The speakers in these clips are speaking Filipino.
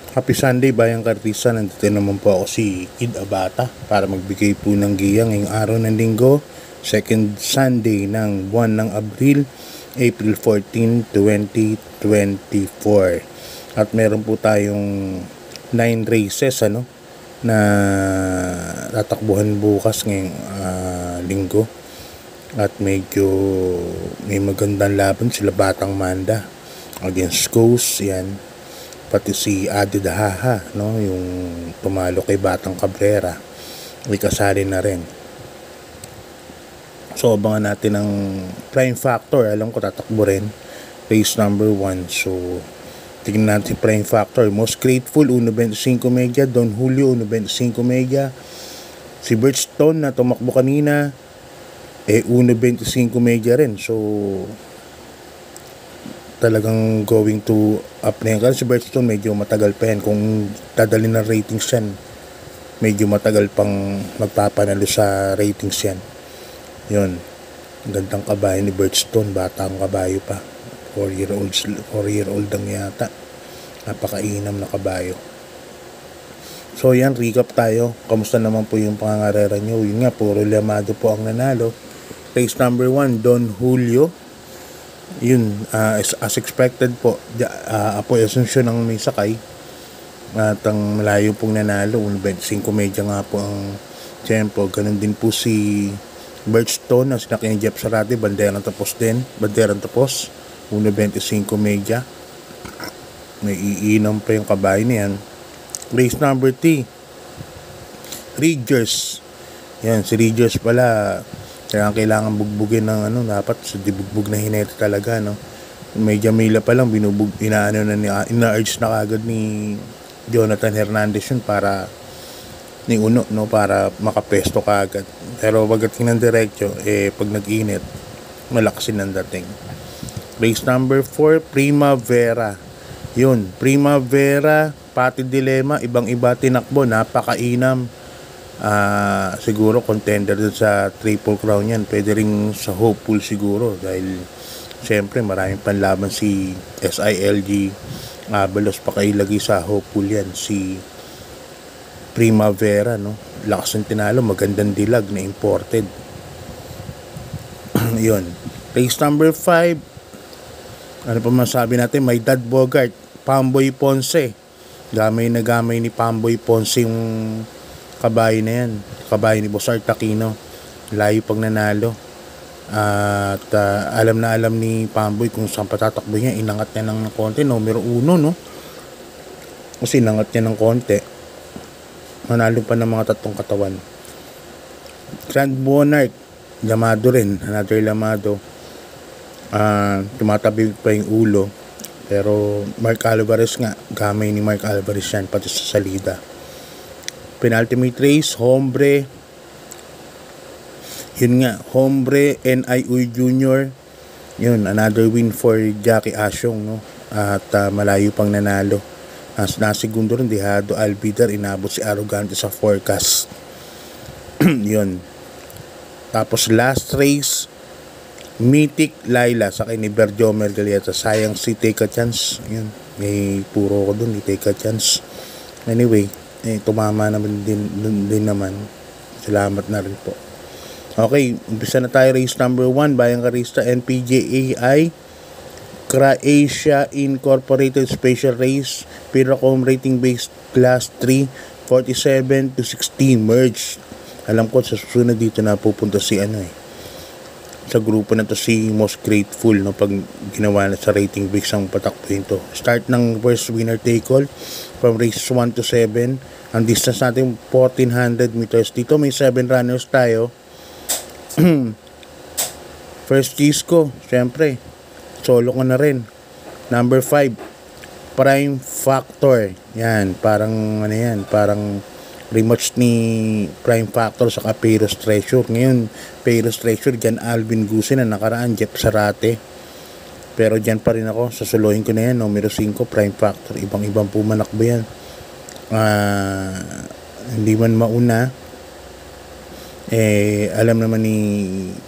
Happy Sunday, Bayang Kartisa. Nandito naman po ako si Kid Abata para magbigay po ng giya ngayong araw ng linggo, second Sunday ng buwan ng Abril, April 14, 2024. At meron po tayong 9 races na tatakbuhan bukas ngayong linggo. At medyo may magandang laban sila Batang Manda against Coast, yan. Pati si Adi Dahaha, yung tumalo kay Batang Cabrera, may kasali na rin. So abangan natin ang Prime Factor. Alam ko tatakbo rin, race number 1. So tingnan natin si Prime Factor. Most Grateful 1.25 media, Don Julio 1.25 media, si Birchstone na tumakbo kanina 1.25 media rin. So talagang going to up na yan. Kasi si Birchstone medyo matagal pa yan. Kung dadalhin ng ratings yan, medyo matagal pang magpapanalo sa ratings yan. Yun, gandang kabayo ni Birchstone. Batang kabayo pa, 4-year-old ang yata. Napakainam na kabayo. So yan, recap tayo. Kamusta naman po yung pangangarera nyo? Yun nga, puro Llamado po ang nanalo. Race number 1, Don Julio. Yun, as expected po, Apoy Asuncion ang may sakay at ang malayo pong nanalo, 1.25 media nga po ang tempo. Ganun din po si Birchstone na sinakyan ni Jeff Sarate, banderang tapos, 1.25 media. May iinom pa yung kabayo niyan. Race number 3, Ridgers. Yan, si Ridgers pala, kaya kailangan bugbugin ng dapat sa dibugbog na hinete talaga, May Jamila pa lang ina-urge na kagad ni Jonathan Hernandez yun para ni Uno, para makapesto kagad. Pero pagdating ng diretso, pag nag-init, malaksin ang dating. Race number 4, Primavera. Yun, Primavera, Pati Dilemma, ibang-iba tinakbo, napakainam. Siguro contender dun sa Triple Crown yan. Pwede rin sa Hopeful siguro, dahil siyempre maraming panlaban si SILG Abalos, pa kayo lagi sa Hopeful yan. Si Primavera, lakas ng tinalo, magandang dilag na imported. Yun, race number 5, ano pa masabi natin? May Dad Bogart, Pamboy Ponce. Gamay na gamay ni Pamboy Ponce yung kabayo na yan, kabayo ni Boss Art Aquino. Layo pag nanalo. At alam na alam ni Pamboy kung saan patatakbo niya. Inangat niya ng konti, numero 1, kasi inangat niya ng konti, manalo pa ng mga tatlong katawan. Grand Monarch, Llamado rin, another Llamado. Tumatabi pa yung ulo, pero Mark Alvarez nga, gamay ni Mark Alvarez yan, pati sa salida. Penultimate race, Hombre. Yun nga, Hombre N.I. Uy Jr. Yun, another win for Jackie Asyong, At malayo pang nanalo. Nasigundo rin, Dejado Albidar, inabot si Arrogante sa forecast. Yun. Tapos last race, Mythic Laila, sakay ni Berjomer Galieta. Sayang si Take a Chance. Yun, may puro ko dun, Take a Chance. Anyway, tumama naman din naman. Salamat na rin po. Okay, umpisa na tayo. Race number 1, Bayang Karista NPJAI Croatia Incorporated Special Race, Piracom Rating Base Class 3, 47 to 16 merge. Alam ko sa susunod dito na pupunta si sa grupo na to si Most Grateful, pag ginawa na sa rating base ang patakbuhin to. Start ng first winner take all from race 1 to 7. Ang distance natin 1400 meters. Dito may 7 runners tayo. First choice ko, syempre, solo ko na rin. Number 5, Prime Factor. Yan, parang parang rematch ni Prime Factor sa Peiros Treasure. Ngayon, Peiros Treasure, dyan Alvin Gusin na nakaraan, Jeff Sarate. Pero dyan pa rin ako, sasuluhin ko na yan, numero 5, Prime Factor. Ibang-ibang pumanakbo yan. Hindi man mauna, alam naman ni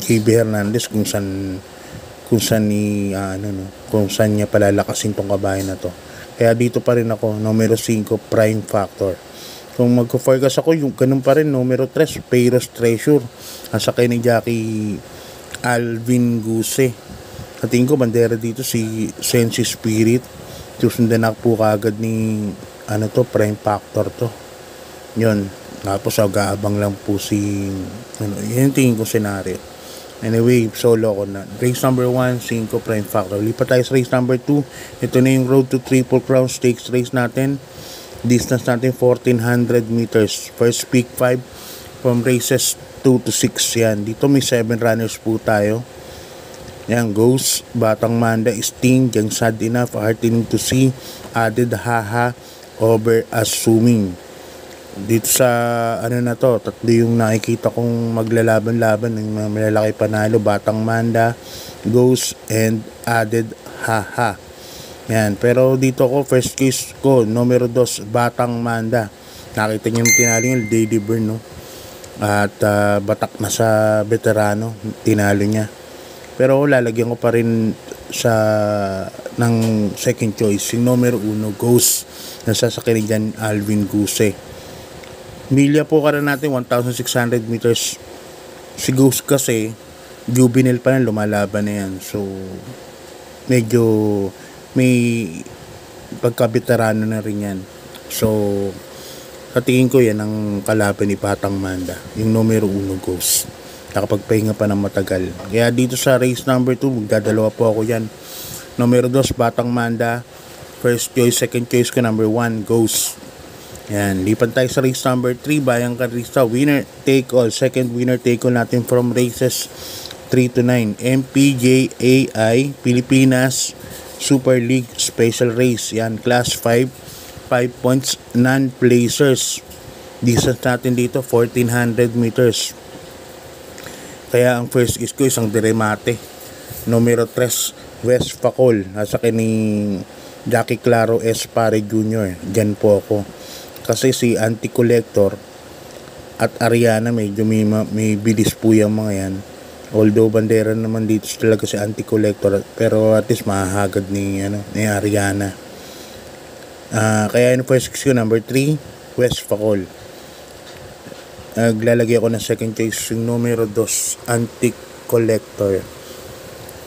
JB Hernandez kung saan niya palalakasin tong kabayan na to. Kaya dito pa rin ako, numero 5, Prime Factor. Kung magko-forecast ako, yung ganun pa rin, numero 3, Payros Treasure. Nasa kay ni Jackie Alvin Guse. At tingin ko, bandera dito si Sensi Spirit. Susundan ako po kaagad ni, Prime Factor to. Yun. Tapos, agaabang lang po si, yun yung tingin ko senaryo. Anyway, solo ko na. Race number 1, 5, Prime Factor. Lipat tayo sa race number 2. Ito na yung Road to Triple Crown Stakes race natin. Distance natin 1400 meters. First peak 5 from races 2 to 6 yan. Dito may 7 runners po tayo. Yan, Ghost, Batang Manda, Sting, Young Sad Enough, Heartening to See, Added, Haha, Over Assuming. Dito sa na to, tatlo yung nakikita kong maglalaban-laban ng mga malalaki panalo, Batang Manda, Ghost, and Added, Haha. Yan, pero dito ko, first case ko, numero 2, Batang Manda. Nakita niyo yung tinalo niya, Daily Burn, no? At batak na sa veterano, tinalo niya. Pero lalagyan ko pa rin ng second choice, yung numero 1, Ghost. Nasasakyan dyan, Alvin Guse. Milya po ka rin natin, 1,600 meters. Si Ghost kasi, juvenile pa na, lumalaban na yan. So, medyo may pagka-veterano na rin yan. So, katingin ko yan ang kalaban ni Batang Manda, yung numero 1, Ghost. Nakapagpahinga pa ng matagal. Kaya dito sa race number 2, magdadalawa po ako yan. Numero 2, Batang Manda. First choice, second choice ko, number 1, Ghost. Yan, lipat tayo sa race number 3, Bayang Karista. Winner take all. Second winner take all natin from races 3 to 9. MPJAI Pilipinas Super League Special Race. Yan, class 5, 5 points, non-placers. Distance natin dito, 1400 meters. Kaya ang first is ko, isang diremate. Numero 3, West Facol. Nasa kini Jackie Claro Espare Jr. Diyan po ako. Kasi si Anti-Collector at Ariana, medyo may bilis po yung mga yan. Although bandera naman dito talaga si Anti-Collector, pero at least mahahagad ni Ariana. Kaya yung first ko, number 3, West Facol. Naglalagay ako ng second choice, yung numero 2, Anti-Collector.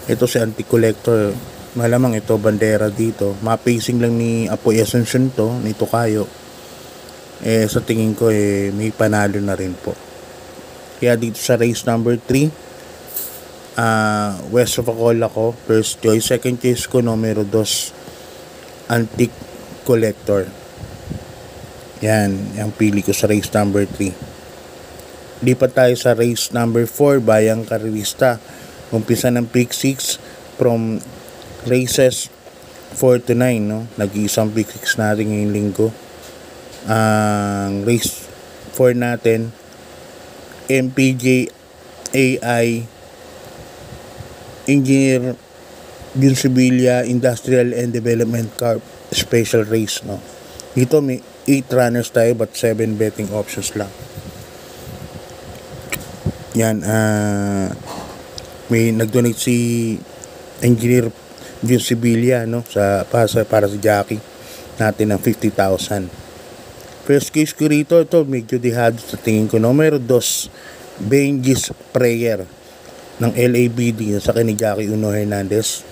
Ito si Anti-Collector, malamang ito bandera dito. Mapacing lang ni Apoy Asuncion to, ni Tokayo. Sa tingin ko may panalo na rin po. Kaya dito sa race number 3, West of Facol ako, first choice. Second choice ko, numero 2, Antique Collector. Yan, yung pili ko sa race number 3. Lipat tayo sa race number 4, Bayang Karista. Umpisa ng pick 6 from races 4 to 9, no? Nag-iisang pick 6 natin ngayong linggo. Race 4 natin, MPJAI Engineer Bunsevilla Industrial and Development Corp Special Race, no? Dito may 8 runners tayo but 7 betting options lang. Yan, may nag-donate si Engineer Bunsevilla, no, para sa Jackie natin ng 50,000. First case ko rito, ito medyo dihado sa tingin ko. Numero 2, Benji's Prayer ng LABD sa ni Jackie Uno Hernandez.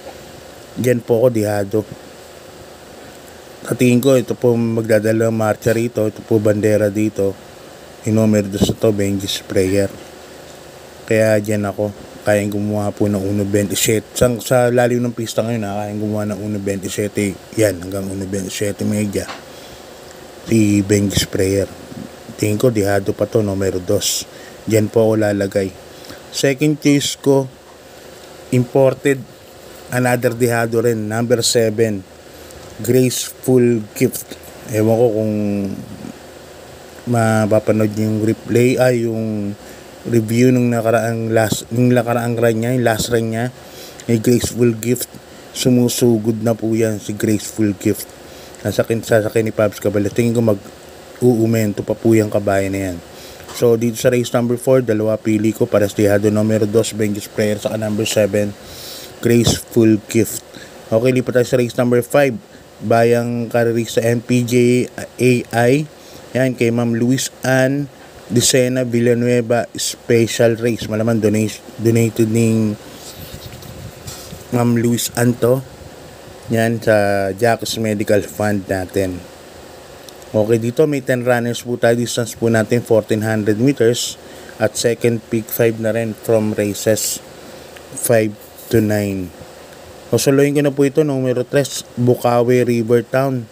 Diyan po ako dihado. Sa tingin ko, ito po magdadala marcha rito. Ito po bandera dito. Yung numero 2 ito, Benji's Prayer. Kaya diyan ako. Kayang gumawa po ng 1.27. Sa lalim ng pista ngayon, kayang gumawa ng 1.27. Yan, hanggang 1.27 media. Si Benji's Prayer. Tingin ko dihado pa to, numero 2. Diyan po ako lalagay. Second choice ko, imported, another dihado rin, number 7, Graceful Gift. Ewan ko kung mapapanood yung replay, yung review nung nakaraang run niya, yung last run niya, may Graceful Gift. Sumusugod na po yan si Graceful Gift. Sasakyan ni Pabs Cabal. Tingin ko mag-uumento pa po yung kabayan na yan. So dito sa race number 4, dalawa pili ko para sa dihado, numero 2, Benji's Prayer, saka number 7, Graceful Gift. Okay, lipat tayo sa race number 5, bayang karerista MPJ-AI. Yan, kay Ma'am Luis Ann Dicena Villanueva, special race. Malaman donated ni Ma'am Luis Ann to. Yan, sa Jack's Medical Fund natin. Okay, dito may 10 runners po tayo. Distance po natin 1400 meters. At second peak 5 na rin from races 5 to 9. Soloyin ko na po ito, numero 3, Bukawi River Town.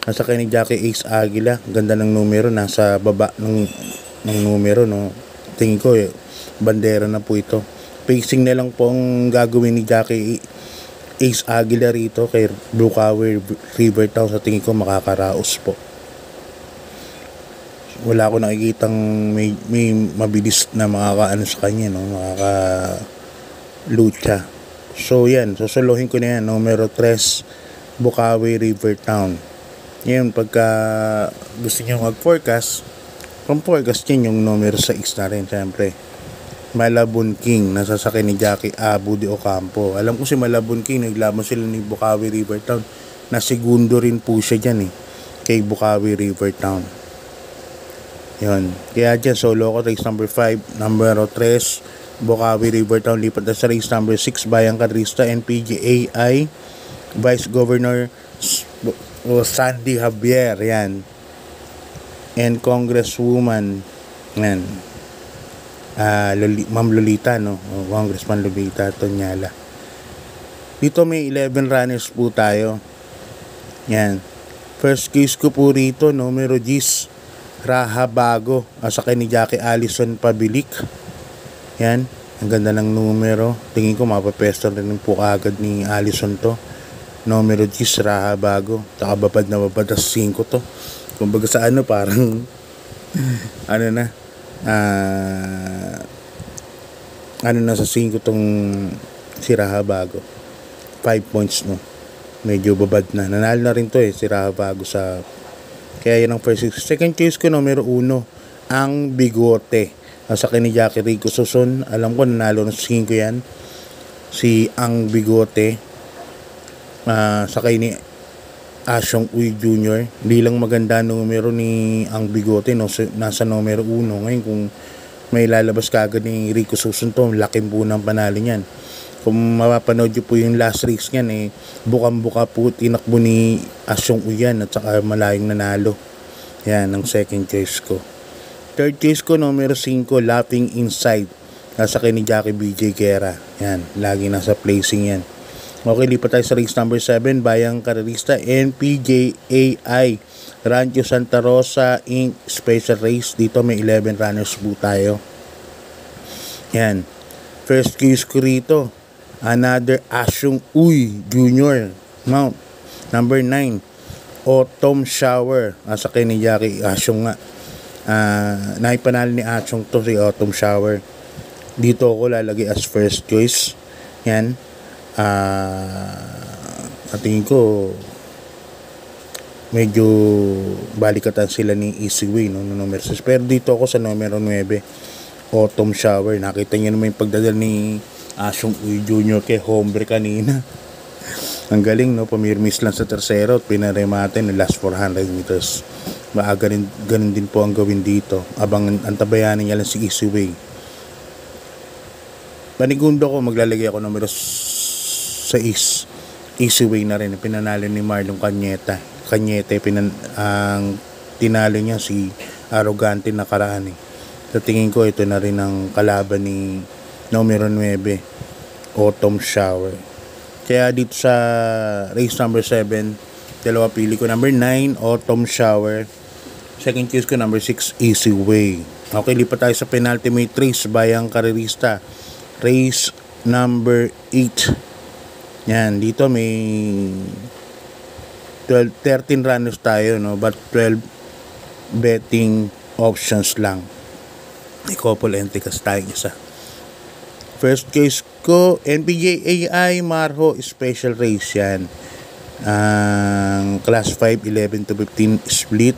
Nasa kay ni Jackie Ace Aguila. Ganda ng numero, nasa baba ng numero, no. Tingin ko bandera na po ito. Pacing na lang po ang gagawin ni Jackie Ace Aguila rito kay Bukawi River Town. Sa tingin ko makakaraos po. Wala ko nakikitang may mabilis na makakaano sa kanya, no, lucha. So yan, susuluhin ko na yan, numero 3, Bukawi River Town. Ngayon, pagka gusto nyo mag-forecast, from forecast yun yung numero 6 na rin, syempre. Malabon King, nasasakay ni Jackie Abu de Ocampo. Alam ko si Malabon King, naglaban sila ni Bukawi River Town. Na segundo rin po siya dyan kay Bukawi River Town. Yun. Kaya dyan, solo ko, race number 5, numero 3, Bukawi River Town. Lipat na sa race number 6, Bayang Karista, NPG-AI, Vice Governor Sandy Javier, yan. And Congresswoman, yan. Ma'am Lolita, no? Congressman Lolita Tonyala. Dito may 11 runners po tayo. Yan. First case ko po rito, numero 10, Raha Bago, sa kay ni Jackie Allison Pabilik. Yan, ang ganda ng numero. Tingin ko mapapesto rin po agad ni Allison to. Numero 10, Raha Bago. Babad na babad, 5 to. Kumbaga sa parang ano na sa 5 tong si Raha Bago. 5 points, no. Medyo babad na. Nanalo na rin to si Raha Bago sa. Kaya yan ang first case. Second case ko, numero 1, Ang Bigote. Sa kay ni Jackie Rico Suson. Alam ko nanalo ng 5 yan. Si Ang Bigote. Sa kay ni Asyong Uy Jr. Hindi lang maganda numero ni Ang Bigote, no? Nasa numero 1. Ngayon kung may lalabas kagad ni Rico Suson to, laking po ng panalo niyan. Kung mapapanood nyo po yung last race niyan, bukang-buka po tinakbo ni Asyong Uyan at saka malayong nanalo. Yan ang second choice ko. Third choice ko, numero 5, Laughing Inside. Nasa kay ni Jackie BJ Guerra. Yan, lagi nasa placing yan. Okay, lipat tayo sa race number 7, Bayang Karerista, NPJ-AI, Rancho Santa Rosa Inc. Special Race. Dito may 11 runners po tayo. Yan. First case ko rito, another Asyong Uy Jr. Mount. Number 9, Autumn Shower. Sa kay ni Jackie Asyong nga. Naipanalo ni Asyong to si Autumn Shower. Dito ako lalagay as first choice. Yan. Tingin ko medyo balikatan sila ni Easyway, no, numero 6. Pero dito ako sa numero 9, Autumn Shower. Nakita niyo naman yung pagdadal ni Asyong Uy Jr. kay Hombre kanina. Ang galing, no? Pamirmis lang sa tersero at pinaremate ng last 400 meters. Ganun din po ang gawin dito. Abang antabayanin niya lang si Easyway. Panigundo ko, maglalagay ako numero 6. Easyway na rin. Pinanalo ni Marlon Cañete. Ang tinalo niya si Arrogante nakaraan. Sa tingin ko, ito na rin ang kalaban ni numero 9, Autumn Shower. Kaya dito sa race number 7, dalawa pili ko. Number 9, Autumn Shower. Second choice ko, number 6, Easyway. Okay, lipat tayo sa penultimate race, Bayang Karerista. Race number 8. Yan, dito may 13 runners tayo, no? But 12 betting options lang. May couple entry kasi tayo isa. First case ko, NPJ-AI Marho Special Race yan. Class 5, 11 to 15 split.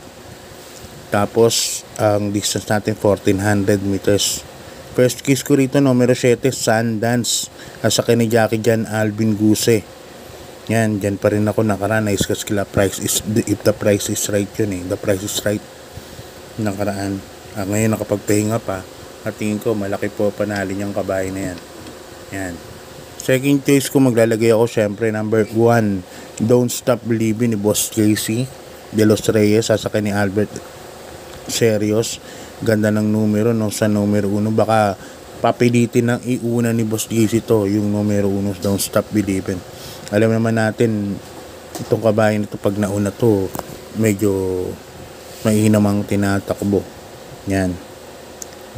Tapos, ang distance natin 1400 meters. First case ko rito, numero 7, Sundance. Sa kay ni Jackie Jan Alvin Guse. Yan, dyan pa rin ako nakaraan. Naiskas kila price is, if the price is right yun eh. The price is right. Nakaraan. Ngayon nakapagpahinga pa. At tingin ko malaki po panalo niyang kabahay na yan. Yan. Second choice ko maglalagay ako syempre number 1. Don't Stop Believing ni Boss JC De Los Reyes. Sasakay ni Albert Serios. Ganda ng numero no, sa numero 1. Baka papilitin ng iuna ni Boss JC to, yung numero 1, Don't Stop Believing. Alam naman natin itong kabahay nito pag nauna to medyo mainamang tinatakbo. Yan.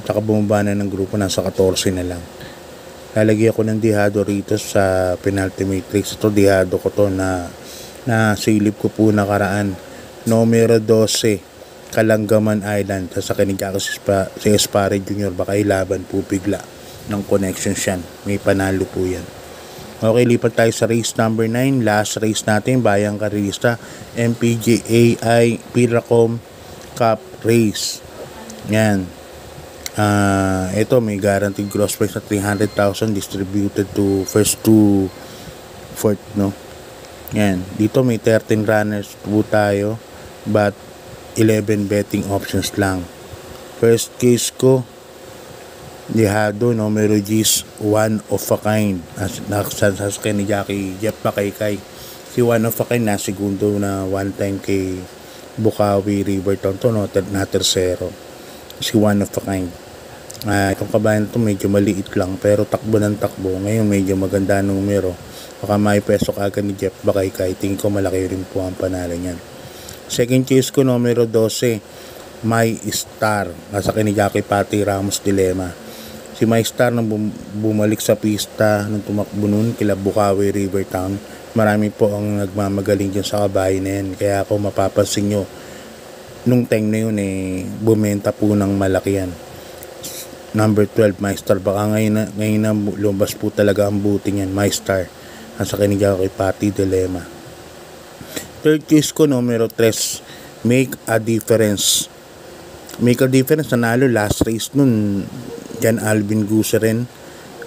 Tsaka bumaba na ng grupo, nasa 14 na lang. Lalagyan ko ng dihado rito sa penalty matrix. Ito dihado ko to na silip ko po nakaraan. Numero 12 Kalanggaman Island. Sasakay ni Jackie si Espare Jr. Baka ilaban po bigla ng connections yan. May panalo po yan. Okay, lipat tayo sa race number 9. Last race natin, Bayang Karista MPGAI Piracom Cup Race. Yan. Ito may guaranteed gross prize na 300,000 distributed to first to fourth, no? Yan. Dito may 13 runners po tayo, but 11 betting options lang. First case ko, dihado, numero G's, One of a Kind. Nakasasakay ni Jackie Jeff Bakaykay. Si One of a Kind na segundo na one time kay Bukawi Rivertown to, no? Na tersero. Si One of a Kind. Itong kabayan to medyo maliit lang pero takbo ng takbo. Ngayon medyo maganda numero. Baka may peso kagad ni Jeff Bakaykay. Tingin ko malaki rin po ang panalo niyan. Second choice ko, numero 12, My Star. Nasakay ni Jackie Pati Ramos Dilema. Si My Star nang bumalik sa pista nung tumakbo nun kila Bukawi Rivertown. Marami po ang nagmamagaling dyan sa kabahay na yan. Kaya ako mapapansin nyo, nung time na yun bumenta po ng malaki yan. Number 12, My Star. Baka ngayon na lumabas po talaga ang buti niyan, My Star. Nasakay ni Jackie Pati Dilema. Third case ko, numero 3, Make a Difference. Make a Difference, nanalo last race nun. Jan Alvin Guseren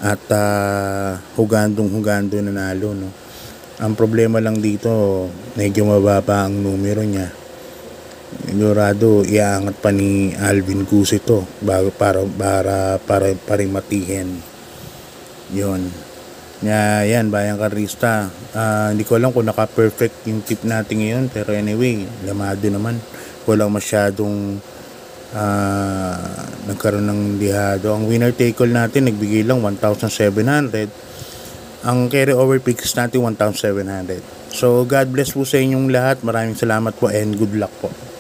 at Hugando nanalo, no? Ang problema lang dito, medyo mababa ang numero niya. Dorado, iaangat pa ni Alvin Gus ito para matihin. Yun. Yan, Bayang Karista. Hindi ko alam kung naka-perfect yung tip natin ngayon. Pero anyway, lamado naman. Walang masyadong nagkaroon ng dihado. Ang winner take all natin, nagbigay lang 1,700. Ang carry over picks natin, 1,700. So, God bless po sa inyong lahat. Maraming salamat po and good luck po.